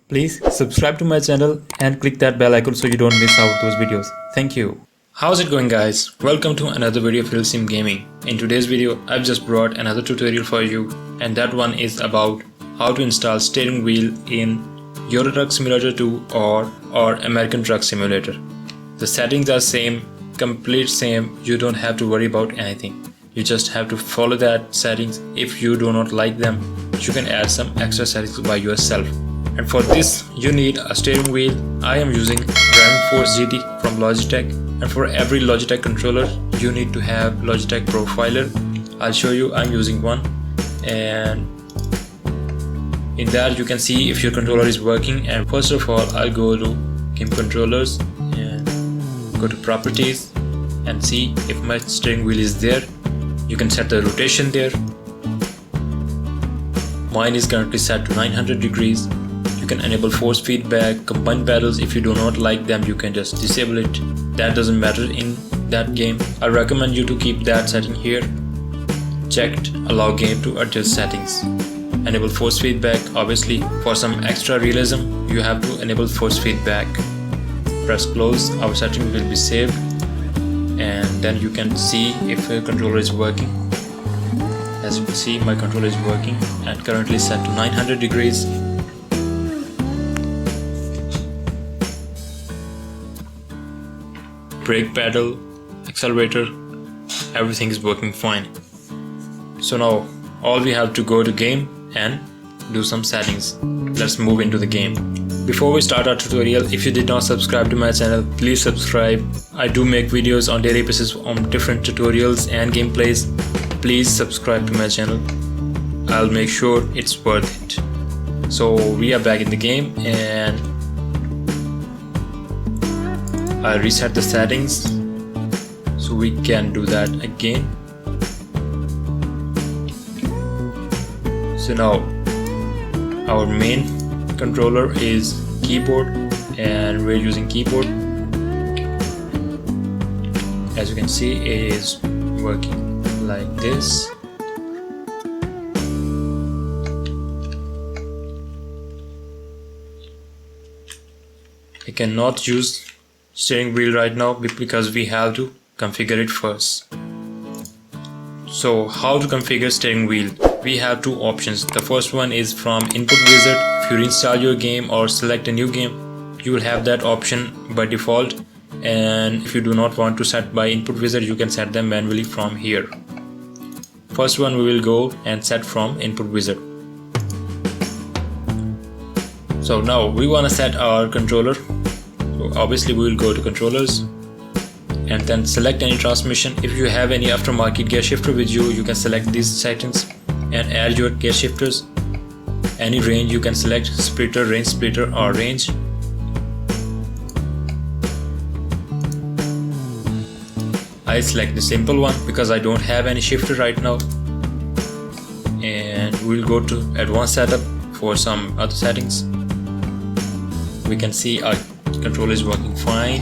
Please subscribe to my channel and click that bell icon so you don't miss out those videos. Thank you. How's it going, guys? Welcome to another video of Real Sim Gaming. In today's video, I've just brought another tutorial for you, and that one is about how to install steering wheel in Euro Truck Simulator 2 or American Truck Simulator. The settings are same, complete same. You don't have to worry about anything. You just have to follow that settings. If you do not like them, you can add some extra settings by yourself. And for this, you need a steering wheel. I am using Driving Force GT from Logitech. And for every Logitech controller, you need to have Logitech Profiler. I'll show you. I'm using one, and in that you can see if your controller is working. And first of all, I'll go to Game Controllers and go to Properties and see if my steering wheel is there. You can set the rotation there. Mine is currently set to 900 degrees. You can enable force feedback, combined pedals. If you do not like them, you can just disable it. That doesn't matter in that game. I recommend you to keep that setting here. Checked, allow game to adjust settings. Enable force feedback. Obviously, for some extra realism, you have to enable force feedback. Press close. Our setting will be saved, and then you can see if your controller is working. As you can see, my controller is working and currently set to 900 degrees. Brake pedal, accelerator, everything is working fine. So now all we have to go to game and do some settings. Let's move into the game. Before we start our tutorial, if you did not subscribe to my channel, please subscribe. I do make videos on daily basis on different tutorials and gameplays. Please subscribe to my channel. I'll make sure it's worth it. So we are back in the game, and I reset the settings so we can do that again. So now our main controller is keyboard, and we're using keyboard. As you can see, it is working like this. I cannot use steering wheel right now because we have to configure it first. So how to configure steering wheel? We have two options. The first one is from Input Wizard. If you install your game or select a new game, you will have that option by default, and if you do not want to set by Input Wizard, you can set them manually from here. First one, we will go and set from Input Wizard. So now we want to set our controller. So obviously we will go to controllers and then select any transmission. If you have any aftermarket gear shifter with you, you can select these settings and add your gear shifters. Any range you can select, splitter, range splitter, or range. I select the simple one because I don't have any shifter right now, and we'll go to advanced setup for some other settings. We can see our controller is working fine.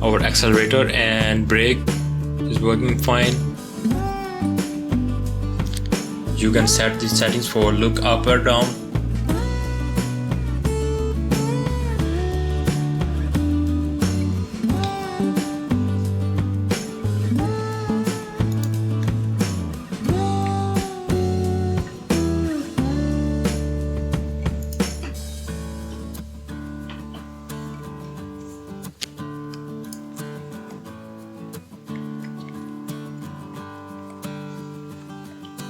Our accelerator and brake is working fine. You can set the settings for look up or down.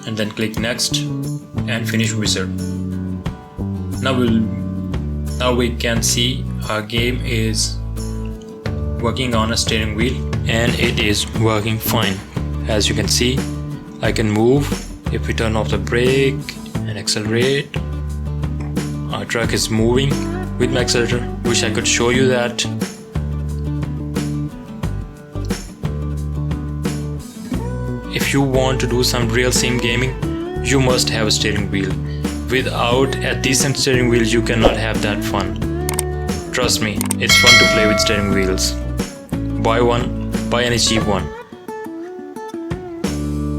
And then click next and finish wizard. Now we can see our game is working on a steering wheel, and it is working fine. As you can see, I can move. If we turn off the brake and accelerate, our truck is moving with my accelerator. Wish I could show you that. If you want to do some real sim gaming, you must have a steering wheel. Without a decent steering wheel, you cannot have that fun. Trust me, it's fun to play with steering wheels. Buy one, buy any cheap one.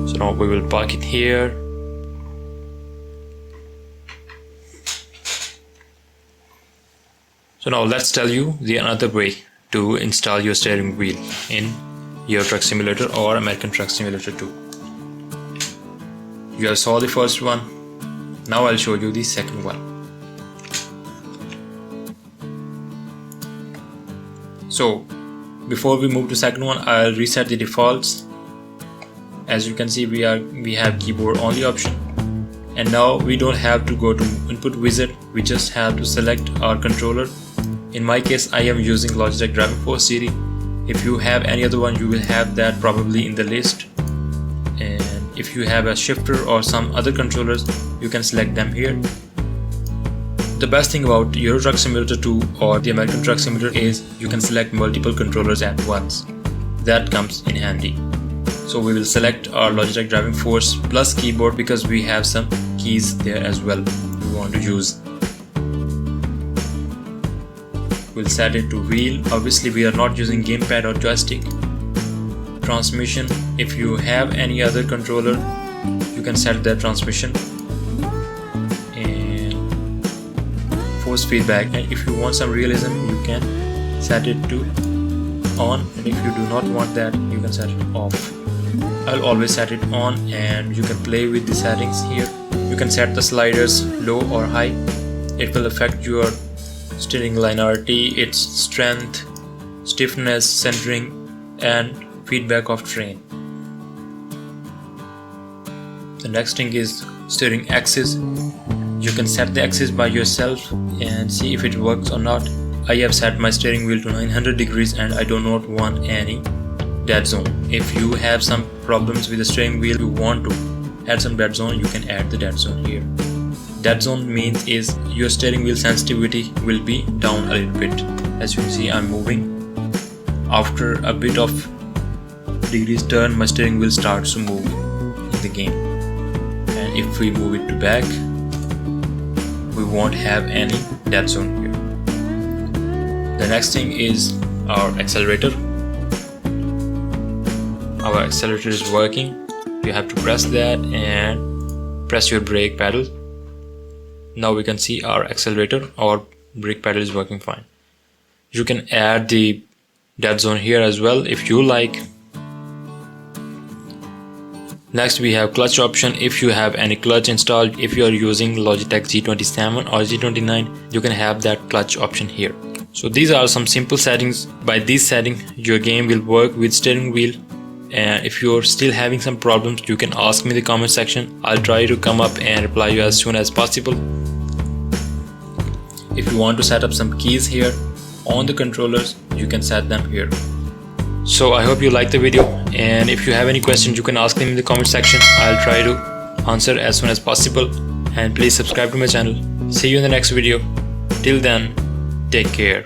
So now we will park it here. So now let's tell you the another way to install your steering wheel in Euro Truck Simulator or American Truck Simulator 2. You have saw the first one, now I'll show you the second one. So before we move to second one, I'll reset the defaults. As you can see, we have keyboard only option, and now we don't have to go to input wizard, we just have to select our controller. In my case, I am using Logitech Driving Force series. If you have any other one, you will have that probably in the list. And if you have a shifter or some other controllers, you can select them here. The best thing about Euro Truck Simulator 2 or the American Truck Simulator is you can select multiple controllers at once. That comes in handy. So we will select our Logitech Driving Force plus keyboard because we have some keys there as well we want to use. We'll set it to wheel. Obviously we are not using gamepad or joystick. Transmission, if you have any other controller, you can set that transmission. And force feedback, and if you want some realism, you can set it to on, and if you do not want that, you can set it off. I'll always set it on, and you can play with the settings here. You can set the sliders low or high. It will affect your steering linearity, its strength, stiffness, centering, and feedback of train. The next thing is steering axis. You can set the axis by yourself and see if it works or not. I have set my steering wheel to 900 degrees and I do not want any dead zone. If you have some problems with the steering wheel, you want to add some dead zone, you can add the dead zone here. Dead zone means is your steering wheel sensitivity will be down a little bit. As you can see, I'm moving. After a bit of degrees turn, my steering wheel starts to move in the game. And if we move it to back, we won't have any dead zone here. The next thing is our accelerator. Our accelerator is working. You have to press that and press your brake pedal. Now we can see our accelerator or brake pedal is working fine. You can add the dead zone here as well if you like. Next we have clutch option. If you have any clutch installed, if you are using Logitech G27 or G29, you can have that clutch option here. So these are some simple settings. By these settings, your game will work with steering wheel. And if you're still having some problems, you can ask me in the comment section. I'll try to come up and reply you as soon as possible. If you want to set up some keys here on the controllers, you can set them here. So I hope you liked the video, and if you have any questions, you can ask them in the comment section. I'll try to answer as soon as possible, and please subscribe to my channel. See you in the next video. Till then, take care.